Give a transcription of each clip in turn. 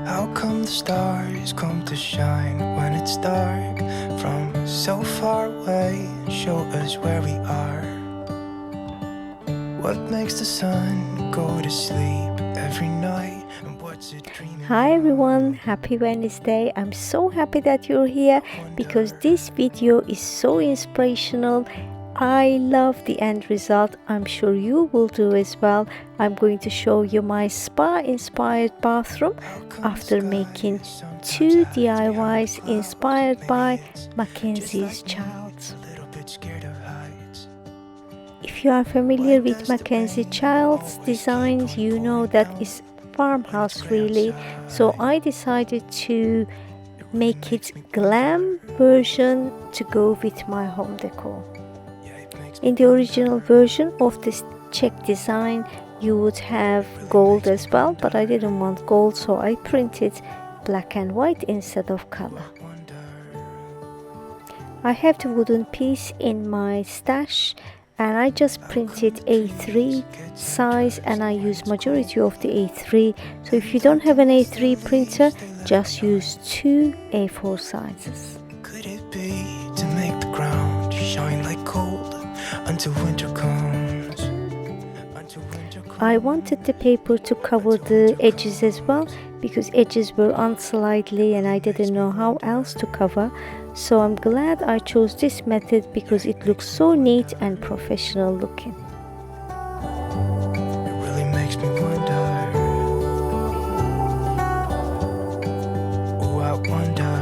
How come the stars come to shine when it's dark from so far away and show us where we are? What makes the sun go to sleep every night? And what's it dreaming? Hi everyone, happy Wednesday. I'm so happy that you're here because this video is so inspirational. I love the end result. I'm sure you will do as well. I'm going to show you my spa inspired bathroom after making 2 DIYs inspired by MacKenzie-Childs. If you are familiar with MacKenzie-Childs designs, you know that is farmhouse really. So I decided to make it glam version to go with my home decor. In the original version of this check design, you would have gold as well, but I didn't want gold, so I printed black and white instead of color. I have the wooden piece in my stash and I just printed A3 size, and I use majority of the A3. So if you don't have an A3 printer, just use 2 A4 sizes. Could it be to make the ground shine like gold until winter comes? I wanted the paper to cover the edges as well because edges were unsightly and I didn't know how else to cover. So I'm glad I chose this method because it looks so neat and professional looking. It really makes me wonder. Oh, I wonder.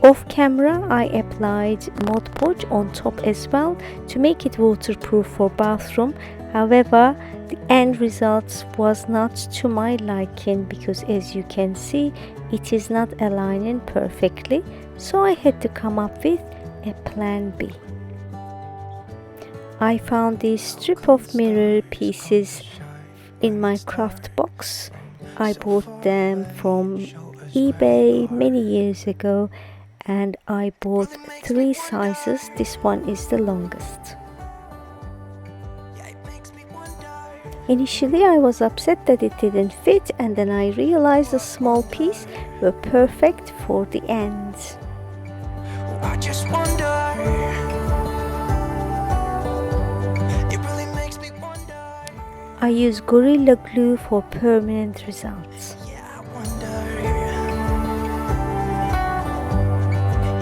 Off camera, I applied Mod Podge on top as well to make it waterproof for bathroom. However, the end result was not to my liking because, as you can see, it is not aligning perfectly. So I had to come up with a plan B. I found these strip of mirror pieces in my craft box. I bought them from eBay many years ago. And I bought 3 sizes. This one is the longest. Initially I was upset that it didn't fit, and then I realized the small piece were perfect for the ends. I just wonder. It really makes me wonder. I use Gorilla Glue for permanent results. Yeah, I wonder.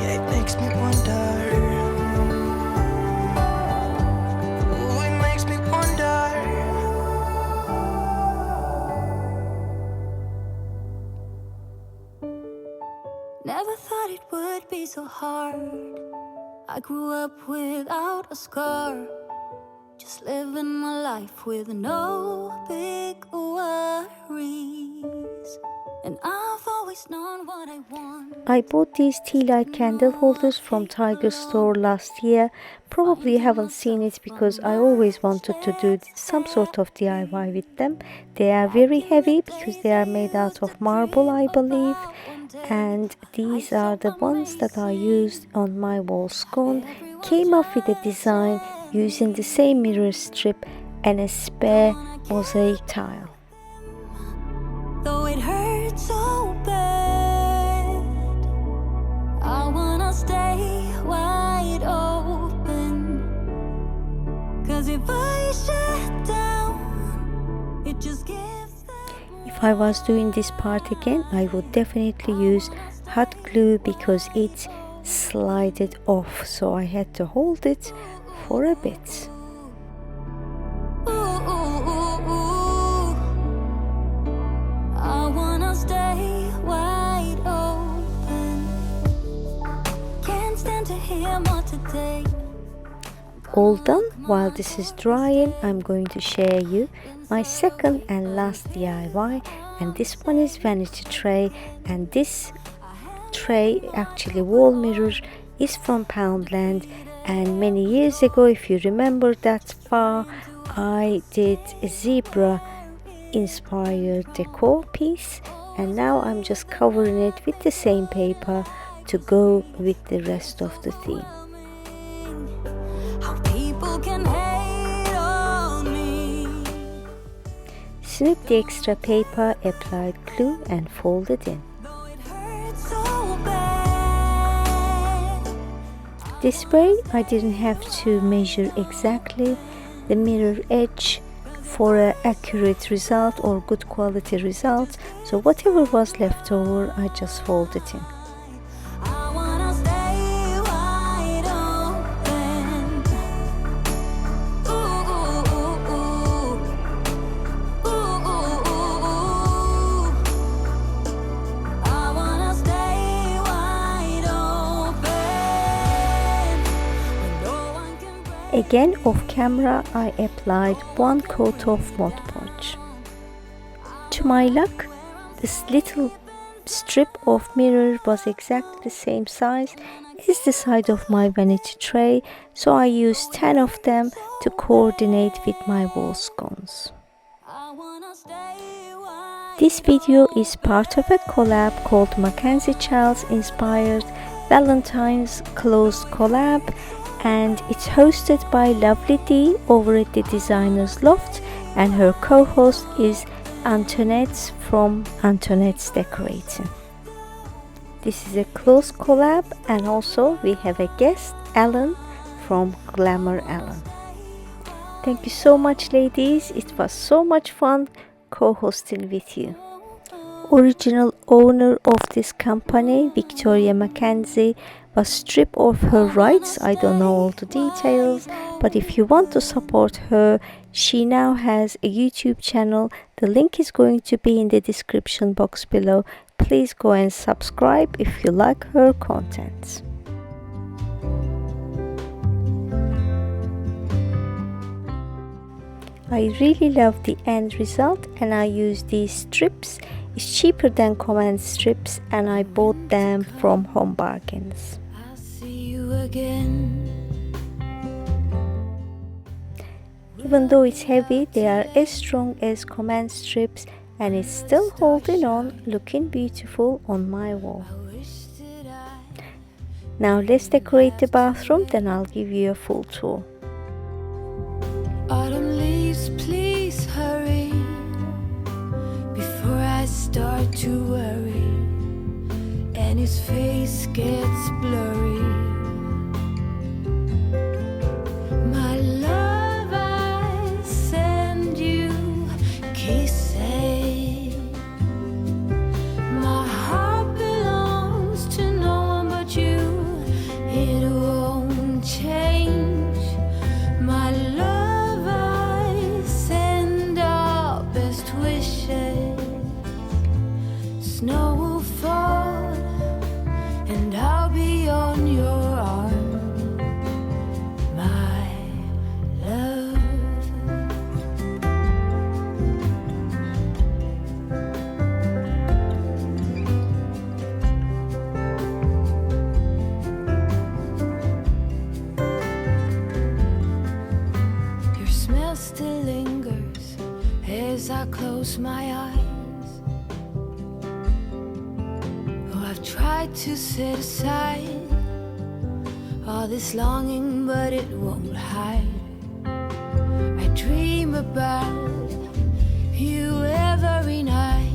Yeah, it makes me wonder. Ooh, it makes me wonder. Never thought it would be so hard. I grew up without a scar, just living my life with no big worries. And I've always known what I want. I bought these tea light candle holders from Tiger store last year. Probably you haven't seen it because I always wanted to do some sort of DIY with them. They are very heavy because they are made out of marble, I believe. And these are the ones that I used on my wall scone. Came up with a design using the same mirror strip and a spare mosaic tile. Though it hurts so bad, I wanna stay wide open. 'Cause if I shut down, it just gives them. If I was doing this part again, I would definitely use hot glue because it slided off, so I had to hold it for a bit. Ooh, ooh, ooh, ooh. I wanna stay wide open. Can't stand to hear more today. All done. While this is drying, I'm going to share you my second and last DIY, and this one is vanity tray, and this tray, actually wall mirror, is from Poundland. And many years ago, if you remember that far, I did a zebra inspired decor piece, and now I'm just covering it with the same paper to go with the rest of the theme. How people can hate on me. Snip the extra paper, applied glue and folded in. Though it hurts so bad. This way I didn't have to measure exactly the mirror edge for an accurate result or good quality result, so whatever was left over I just folded in. I wanna stay wide open. Ooh, ooh, ooh, ooh. Ooh, ooh, ooh, ooh. I wanna stay wide open. When no one can break. Again off camera I applied one coat of Mod Podge. To my luck, this little strip of mirror was exactly the same size as the side of my vanity tray, so I used 10 of them to coordinate with my wall scones. I wanna stay wide. This video is part of a collab called MacKenzie-Childs inspired Valentines Closed Collab, and it's hosted by Lovely D over at the designer's Loft, and her co-host is Antonette from Antonette Decorates. This is a close collab, and also we have a guest, Ellen from Glamour Ellen. Thank you so much, ladies. It was so much fun co-hosting with you. Original owner of this company, Victoria MacKenzie, was stripped of her rights. I don't know all the details, but if you want to support her, she now has a YouTube channel. The link is going to be in the description box below. Please go and subscribe if you like her content. I really love the end result, and I use these strips. It's cheaper than command strips, and I bought them from Home Bargains. I'll see you again. Even though it's heavy, they are as strong as command strips, and it's still holding on, looking beautiful on my wall. I wish that I Now let's decorate the bathroom, then I'll give you a full tour. Autumn leaves, please hurry before I start to worry and his face gets blurry. My love, I send you kisses. My heart belongs to no one but you. It won't change. My love, I send our best wishes. Snow will fall and I'll be on your arm, my love. Your smell still lingers as I close my eyes. Oh, I've tried to set aside all this longing, but it won't hide. I dream about you every night.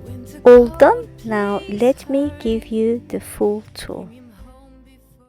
Winter All done. Now let me give you the full tour. came home before.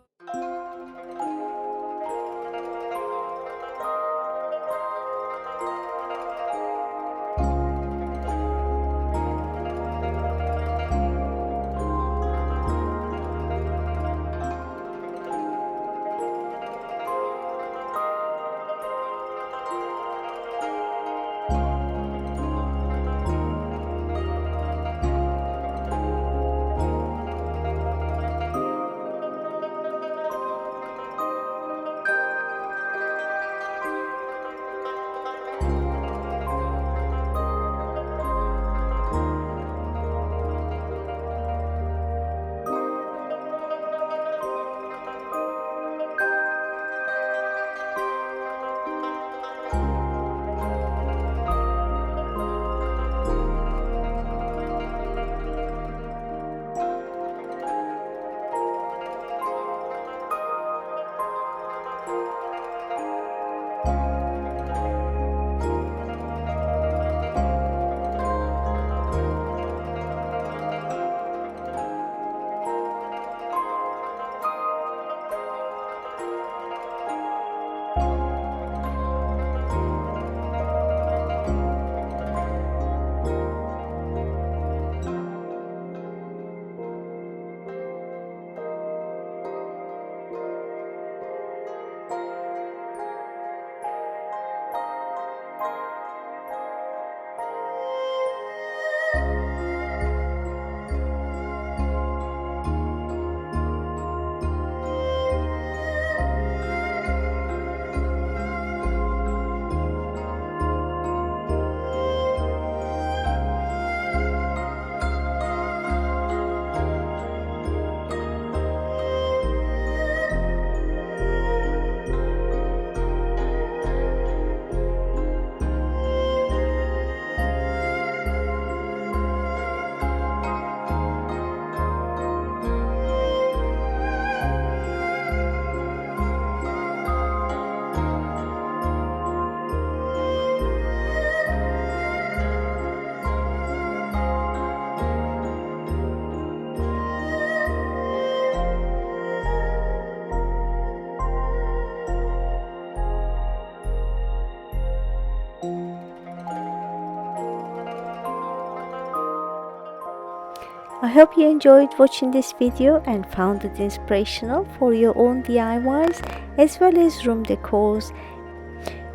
I hope you enjoyed watching this video and found it inspirational for your own DIYs as well as room decors.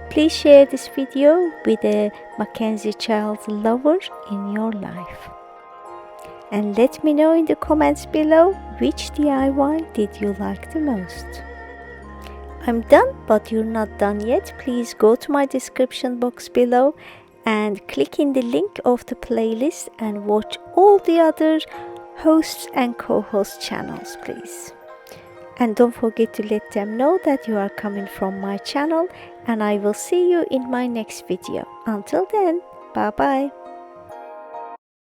Please share this video with a MacKenzie-Childs lover in your life. And let me know in the comments below which DIY did you like the most. I'm done, but you're not done yet. Please go to my description box below and click in the link of the playlist and watch all the other hosts and co-host channels, please. And don't forget to let them know that you are coming from my channel, and I will see you in my next video. Until then, bye bye.